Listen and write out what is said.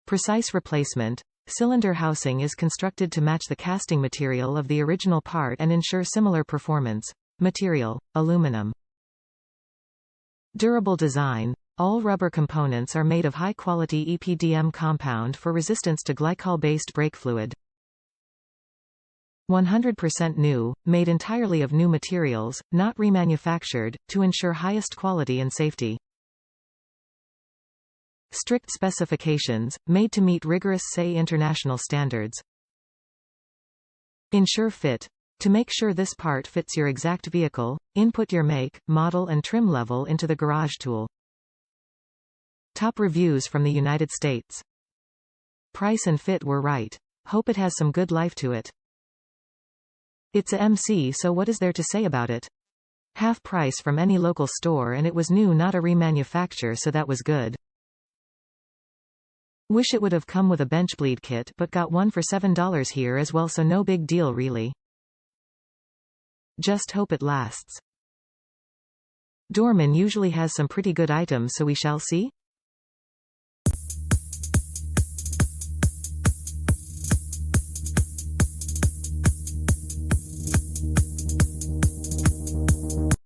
Precise replacement. Cylinder housing is constructed to match the casting material of the original part and ensure similar performance. Material: aluminum. Durable design. All rubber components are made of high-quality EPDM compound for resistance to glycol-based brake fluid. 100% new, made entirely of new materials, not remanufactured, to ensure highest quality and safety. Strict specifications, made to meet rigorous SAE International standards. Ensure fit. To make sure this part fits your exact vehicle, input your make, model and trim level into the garage tool. Top reviews from the United States. Price and fit were right. Hope it has some good life to it. It's a MC, so what is there to say about it? Half price from any local store, and it was new, not a remanufacture, so that was good. Wish it would have come with a bench bleed kit, but got one for $7 here as well, so no big deal really. Just hope it lasts. Dorman usually has some pretty good items, so we shall see.